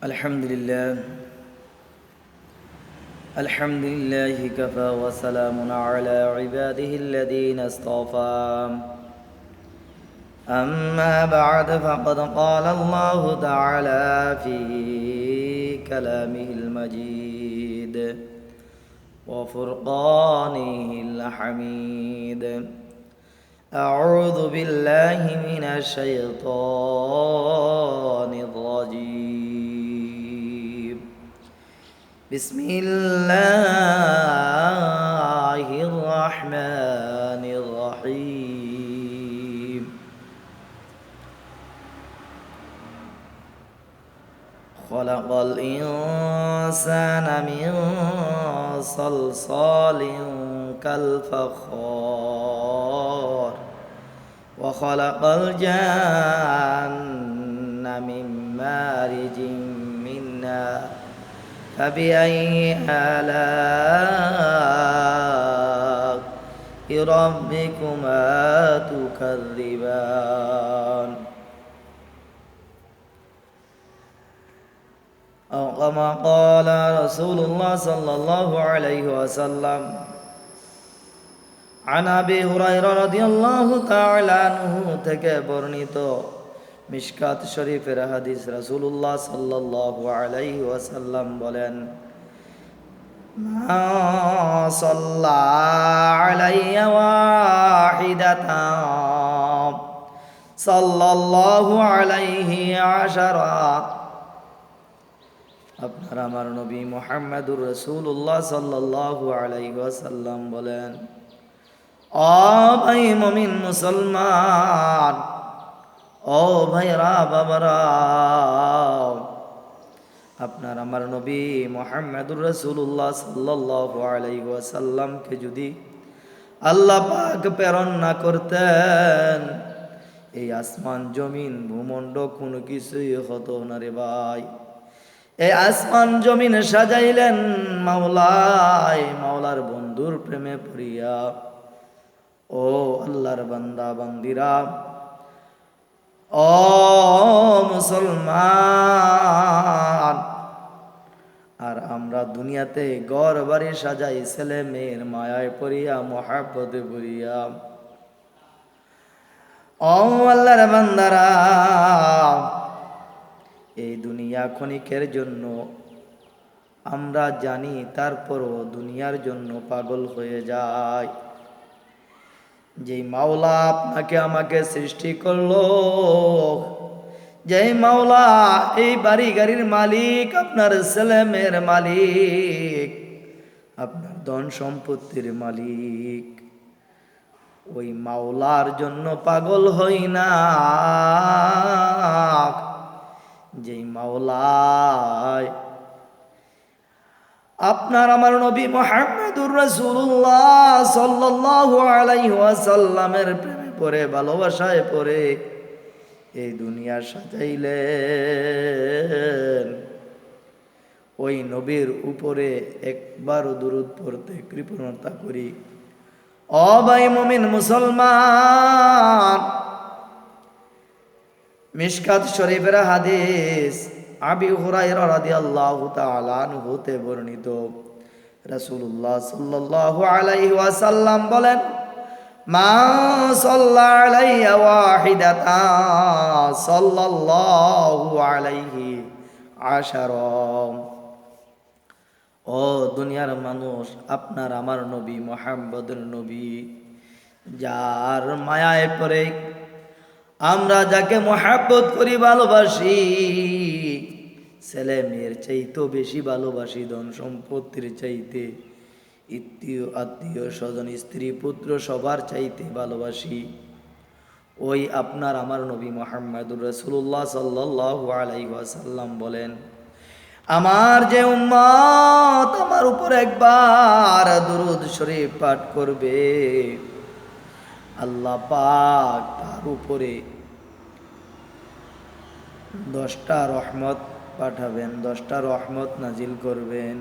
الحمد لله الحمد لله كفى وسلام على عباده الذين اصطفى أما بعد فقد قال الله تعالى في كلامه المجيد وفرقانه الحميد أعوذ بالله من الشيطان الرجيم بسم الله الرحمن الرحيم خلق الإنسان من صلصال كالفخار وخلق الجن من مارج من نار فبأي آلاء ربكما تكذبان أو كما قال رسول الله صلى الله عليه وسلم عن أبي هريرة رضي الله تعالى عنه থেকে বর্ণিত মিশকাত শরীফের হাদিস রাসূলুল্লাহ সাল্লাল্লাহু আলাইহি ওয়াসাল্লাম বলেন মা সাল্লা আলাইয়া ওয়াহিদাতান সাল্লাল্লাহু আলাইহি আশারা আপনার আমার নবী মুহাম্মদুর রাসূলুল্লাহ সাল্লাল্লাহু আলাইহি ওয়াসাল্লাম বলেন ও ভাই মুমিন মুসলমান ও ভাইরা বাবারা আপনার আমার নবী মুহাম্মদুর রাসূলুল্লাহ সাল্লাল্লাহু আলাইহি ওয়াসাল্লামকে যদি আল্লাহ পাক প্রেরণ না করতেন এই আসমান জমিন ভূমণ্ড কোনো কিছুই হতো না রে ভাই। এই আসমান জমিন সাজাইলেন মাওলার বন্ধুর প্রেমে পড়িয়া। ও আল্লাহর বান্দা বান্দিরা, ও মুসলমান, আর আমরা দুনিয়াতে ঘর বাড়ি সাজাই ছেলে মেয়ের মায়ায় পড়িয়া মহাব্বতে পড়িয়া। ও আল্লাহর বান্দারা, এই দুনিয়া ক্ষণিকের জন্য আমরা জানি, তারপরও দুনিয়ার জন্য পাগল হয়ে যায়। যেই মাওলা আপনাকে আমাকে সৃষ্টি করলো, যেই মাওলা এই বাড়ি গাড়ির মালিক, আপনার ছেলে মেয়ের মালিক, আপনার ধন সম্পত্তির মালিক, ওই মাওলার জন্য পাগল হই না। যেই মাওলায় আপনার আমার নবী মুহাম্মদুর রাসূলুল্লাহ সাল্লাল্লাহু আলাইহি ওয়াসাল্লামের প্রেমে পড়ে, ভালোবাসায় পড়ে এই দুনিয়া সাজাইলেন, ওই নবীর উপরে একবারও দুরূদ পড়তে কৃপণতা করি। ও ভাই মুমিন মুসলমান, মিশকাত শরীফের হাদিস আবি হুরায়রা রাদিয়াল্লাহু তাআলা আনহু হতে বর্ণিত, রাসূলুল্লাহ সাল্লাল্লাহু আলাইহি ওয়াসাল্লাম বলেন মা সাল্লা আলাইয়া ওয়াহিদাতান সাল্লাল্লাহু আলাইহি আশারা। ও দুনিয়ার মানুষ, আপনার আমার নবী মুহাম্মদের নবী, যার মায়ায় পড়ে আমরা যাকে মহাব্বত করি, ভালোবাসি, ছেলে মেয়ের চাইতেও বেশি ভালোবাসি, ধন সম্পত্তির চাইতে, আত্মীয় স্বজন স্ত্রী পুত্র সবার চাইতে ভালোবাসি, ওই আপনার আমার নবী মুহাম্মদুর রাসূলুল্লাহ সাল্লাল্লাহু আলাইহি ওয়াসাল্লাম বলেন আমার যে উম্মত আমার উপর একবার দুরূদ শরীফ পাঠ করবে, আল্লাহ পাক তার উপরে 10টা রহমত পাঠাবেন, 10টা রহমত নাজিল করবেন।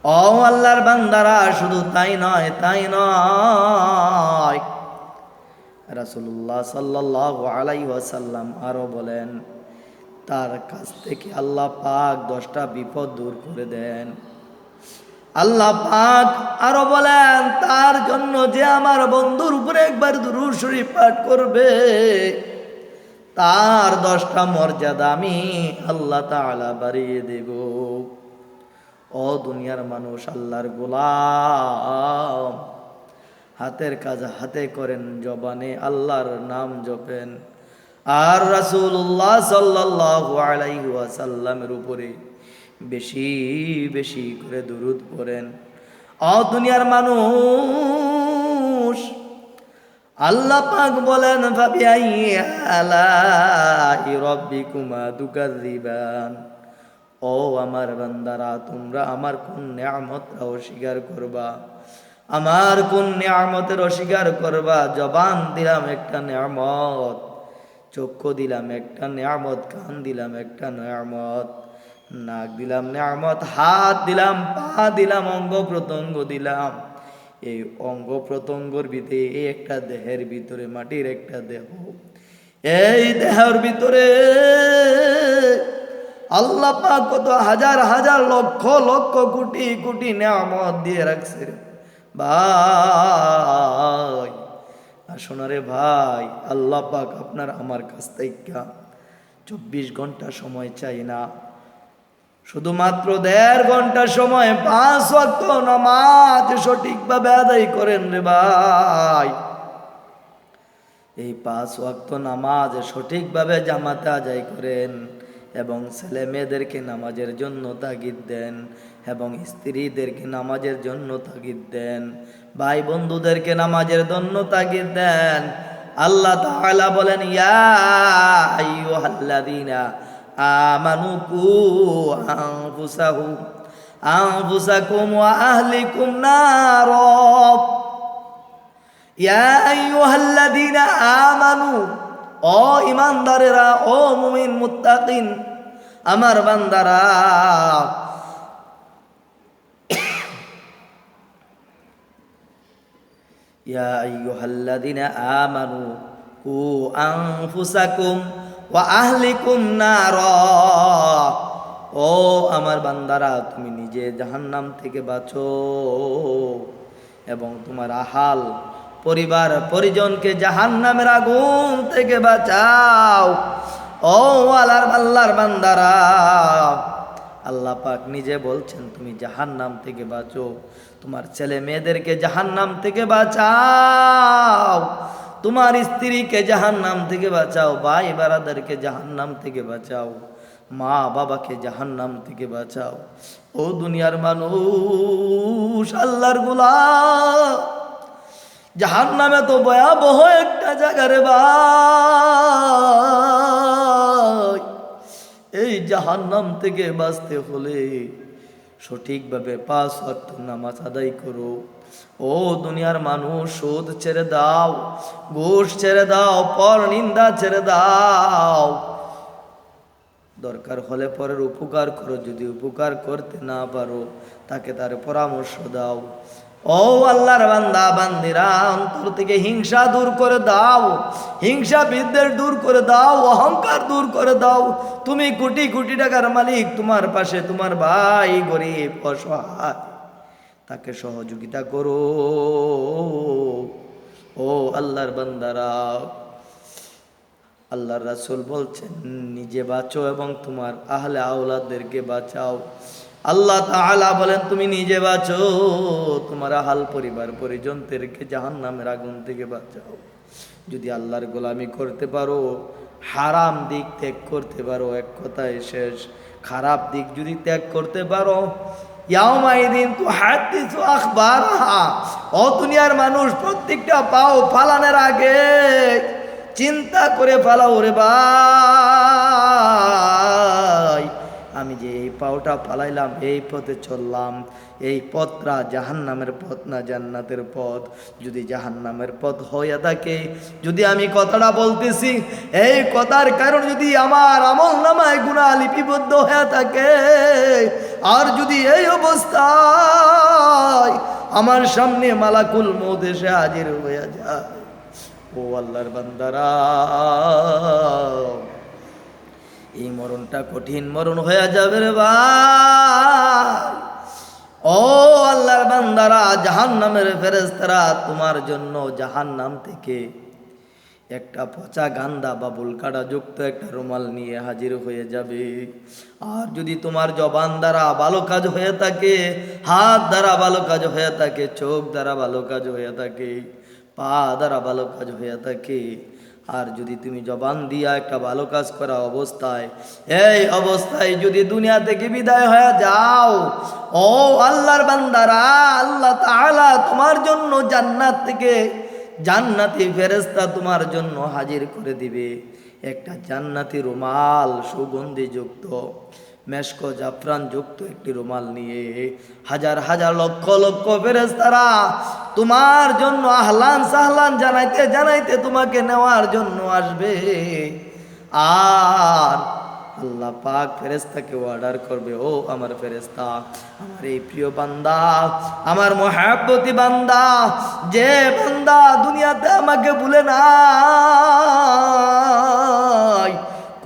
ও আল্লাহর বান্দারা, শুধু তাই নয়, রাসূলুল্লাহ সাল্লাল্লাহু আলাইহি ওয়াসাল্লাম আরো বলেন তার কাছ থেকে আল্লাহ পাক 10টা বিপদ দূর করে দেন। আল্লাহ পাক আরো বলেন, তার জন্য যে আমার বন্ধুর উপরে একবার দুরূদ শরীফ পাঠ করবে তার 10টা মর্যাদা আমি আল্লাহ তাআলা বাড়িয়ে দেব। ও দুনিয়ার মানুষ, আল্লাহর গোলাম, হাতের কাজ হাতে করেন, জবানে আল্লাহর নাম জপেন, আর রাসূলুল্লাহ সাল্লাল্লাহু আলাইহি ওয়াসাল্লামের উপরে বেশি বেশি করে দুরূদ পড়েন। ও দুনিয়ার মানুষ, আল্লাহ পাক বলেন, ফাবিআইয়ি আলাই রাব্বিকুমা তুকাযযিবান। ও আমার বান্দারা, তোমরা আমার কোন নিয়ামতটা অস্বীকার করবা? আমার কোন নিয়ামতের অস্বীকার করবা? জবান দিলাম একটা নিয়ামত, চক্ষু দিলাম একটা নিয়ামত, কান দিলাম একটা নিয়ামত, নাক দিলাম নিয়ামত, হাত দিলাম, পা দিলাম, অঙ্গ প্রত্যঙ্গ দিলাম। এই অঙ্গ প্রত্যঙ্গর ভিতরে, এই একটা দেহের ভিতরে, মাটির একটা দেহ, এই দেহের ভিতরে আল্লাহ পাক কত হাজার হাজার লক্ষ লক্ষ কোটি কোটি নিয়ামত দিয়ে রাখছে রে ভাই। শোনো রে ভাই, আল্লাহ পাক আপনার আমার কাছ থেকে 24 ঘন্টা সময় চাই না, শুধুমাত্র 1.5 ঘন্টা সময় 5 ওয়াক্ত নামাজ সঠিকভাবে আদায় করেন রে ভাই। এই 5 ওয়াক্ত নামাজ সঠিকভাবে জামাতে আদায় করেন এবং ছেলে মেয়েদেরকে নামাজের জন্য তাগিদ দেন এবং স্ত্রীদেরকে নামাজের জন্য তাগিদ দেন, ভাই বন্ধুদেরকে নামাজের জন্য তাগিদ দেন। আল্লাহ তাআলা বলেন, ইয়া আইয়ুহাল্লাযীনা আমানু কু আনফুসাকুম ওয়া আহলিকুম নারা। ইয়া আইয়ুহাল্লাযীনা আমানু, ও ইমানদারেরা, ও মুমিন মুত্তাকিন আমার বান্দারা, ইয়া আইয়ুহাল্লাযীনা আমানু কু আনফুসাকুম ওয়া আহলিকুম নারা। ও আমার বান্দারা, তুমি নিজে জাহান্নাম থেকে বাঁচো এবং তোমার আহাল পরিবার পরিজনকে জাহান্নামের আগুন থেকে বাঁচাও। ও আল্লাহর বান্দারা, আল্লাহ পাক নিজে বলছেন তুমি জাহান্নাম থেকে বাঁচো, তোমার ছেলে মেয়েদেরকে জাহান্নাম থেকে বাঁচাও, তোমার স্ত্রীকে জাহান্নাম থেকে বাঁচাও, ভাই বারাদারকে জাহান্নাম থেকে বাঁচাও, মা বাবাকে জাহান্নাম থেকে বাঁচাও। ও দুনিয়ার মানুষ, আল্লাহর গোলাম, জাহান্নামে তো ভয়াবহ একটা জায়গা রে ভাই। এই জাহান্নাম থেকে বাঁচতে হলে সঠিকভাবে 5 ওয়াক্ত নামাজ আদায় করো। ও দুনিয়ার মানুষ, সুদ ছেড়ে দাও, ঘুষ ছেড়ে দাও, পর নিন্দা ছেড়ে দাও, দরকার হলে পরের উপকার করো, যদি উপকার করতে না পারো তাকে তার পরামর্শ দাও। ও আল্লাহর বান্দা বান্দিরা, অন্তর থেকে হিংসা দূর করে দাও, হিংসা বিদ্বেষ দূর করে দাও, অহংকার দূর করে দাও। তুমি কোটি কোটি টাকার মালিক, তোমার পাশে তোমার ভাই গরিব অসহায়, তাকে সহযোগিতা করো। ও আল্লাহর বান্দারা, আল্লাহর রাসূল বলছেন নিজে বাঁচো এবং তোমার আহলে আওলাদদেরকে বাঁচাও। আল্লাহ তাআলা বলেন তুমি নিজে বাঁচো, তোমার আহাল পরিবার পরিজনদেরকে জাহান্নামের আগুন থেকে বাঁচাও। যদি আল্লাহর গোলামি করতে পারো, হারাম দিক ত্যাগ করতে পারো, এক কথায় শেষ, খারাপ দিক যদি ত্যাগ করতে পারো, ইয়াউমাইদিন তুহাদ্দিসু আখবারহা। ও দুনিয়ার মানুষ, প্রত্যেকটা পাও ফালানোর আগে চিন্তা করে ফালাও রে ভাই, আমি যে এই পাওটা ফালাইলাম, এই পথে চললাম, এই পথটা জাহান্নামের পথ না জান্নাতের পথ। যদি জাহান্নামের পথ হইয়া থাকে, যদি আমি কথাটা বলতেছি এই কথার কারণ যদি আমার আমল নামায় গুনাহ লিপিবদ্ধ হয়ে থাকে, আর যদি এই অবস্থায় আমার সামনে মালাকুল মউত এসে হাজির হয়ে যায়, ও আল্লাহর বান্দারা, এই মরণটা কঠিন মরণ হয়ে যাবে রে ভাই। ও আল্লাহর বান্দারা, জাহান্নামের ফেরেশতারা তোমার জন্য জাহান্নাম থেকে একটা পচা গান্দা বা বুলকাটা যুক্ত একটা রুমাল নিয়ে হাজির হয়ে যাবে। আর যদি তোমার জবান দ্বারা ভালো কাজ হয়ে থাকে, হাত দ্বারা ভালো কাজ হয়ে থাকে, চোখ দ্বারা ভালো কাজ হয়ে থাকে, পা দ্বারা ভালো কাজ হয়ে থাকে, আর যদি তুমি জবান দিয়া একটা ভালো কাজ করা অবস্থায়, এই অবস্থায় যদি দুনিয়া থেকে বিদায় হয়ে যাও, ও আল্লাহর বান্দারা, আল্লাহ তাআলা তোমার জন্য জান্নাত থেকে জান্নাতি ফেরেশতা তোমার জন্য হাজির করে দিবে একটা জান্নাতি রুমাল, সুগন্ধি যুক্ত মেশক জাফরান যুক্ত একটি রুমাল নিয়ে হাজার হাজার লক্ষ লক্ষ ফেরেশতারা তোমার জন্য আহলান সাহলান জানাইতে জানাইতে তোমাকে নেওয়ার জন্য আসবে। আর আল্লাহ পাক ফেরেশতাকে অর্ডার করবে, ও আমার ফেরেশতা, আমার এই প্রিয় বান্দা, আমার মহাব্বতী বান্দা, যে বান্দা দুনিয়াতে আমাকে ভুলে নাই,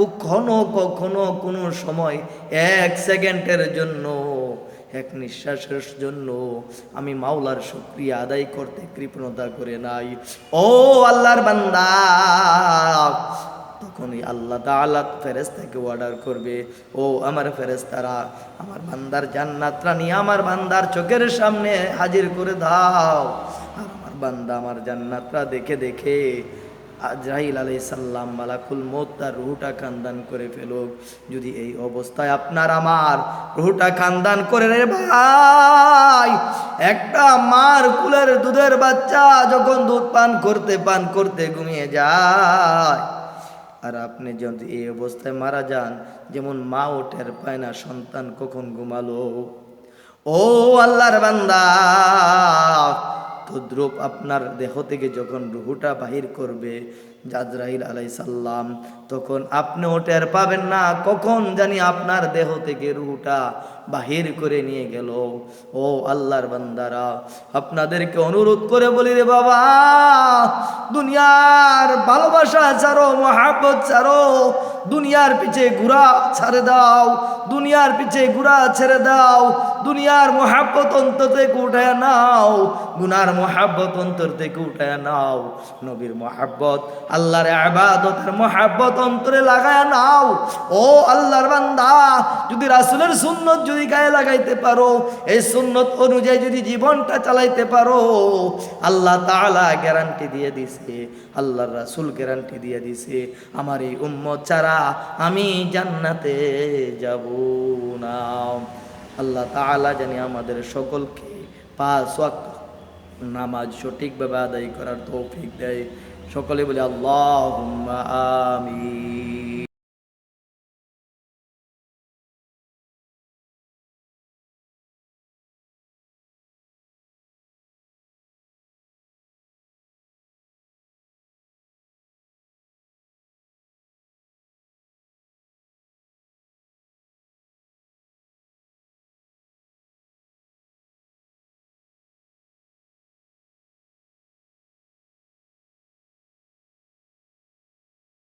কখনো কখনো কোনো সময় এক সেকেন্ডের জন্য, এক নিঃশ্বাসের জন্য আমি মাওলার শুকরিয়া আদায় করতে কৃপণতা করে নাই, ও আল্লাহর বান্দা, তখনই আল্লাহ তাআলা ফেরেশতাকে অর্ডার করবে, ও আমার ফেরেশতারা, আমার বান্দার জান্নাতটা নিয়ে আমার বান্দার চোখের সামনে হাজির করে দাও। আর আমার বান্দা আমার জান্নাতটা দেখে দেখে আজরাইল আলাইহিস সালাম মালাকুল মউত তার রূহটা খানদান করে ফেলুক। যদি এই অবস্থায় আপনার আমার রূহটা খানদান করে রে ভাই, একটা মার কুলের দুধের বাচ্চা যখন দুধ পান করতে ঘুমিয়ে যায়, আর আপনি যদি এই অবস্থায় মারা যান, যেমন মা ও টের পায় না সন্তান কখন ঘুমালো, ও আল্লাহর বান্দা, তদ্রূপ আপনার দেহ থেকে যখন রুহুটা বাহির করবে আজরাইল আলাইহিস সালাম, তখন আপনিও টের পাবেন না কখন জানি আপনার দেহ থেকে রুহুটা বাহির করে নিয়ে গেল। ও আল্লাহর বান্দারা, আপনাদেরকে অনুরোধ করে বলি রে বাবা, দুনিয়ার ভালোবাসা ছাড়ো, মহাব্বত ছাড়ো, দুনিয়ার পিছে ঘোরা ছেড়ে দাও, দুনিয়ার পিছে ঘোরা ছেড়ে দাও, দুনিয়ার মহাব্বত অন্তর থেকে উঠায় নাও, গুনার মহাব্বত অন্তর থেকে উঠায় নাও, নবীর মহাব্বত, আল্লাহর ইবাদতের মহাব্বত অন্তরে লাগায় নাও। ও আল্লাহর বান্দা, যদি রাসূলের সুন্নত যদি গায়ে লাগাইতে পারো, এই সুন্নত অনুযায়ী যদি জীবনটা চালাইতে পারো, আল্লাহ তাআলা গ্যারান্টি দিয়ে দিছে, আল্লাহর রাসূল গ্যারান্টি দিয়ে দিছে, আমার এই উম্মত ছাড়া আমি জান্নাতে যাব না। আল্লাহ তাআলা জানি আমাদের সকলকে 5 ওয়াক্ত নামাজ সঠিকভাবে আদায় করার তৌফিক দেয়। সকলে বলে আল্লাহুম্মা আমিন।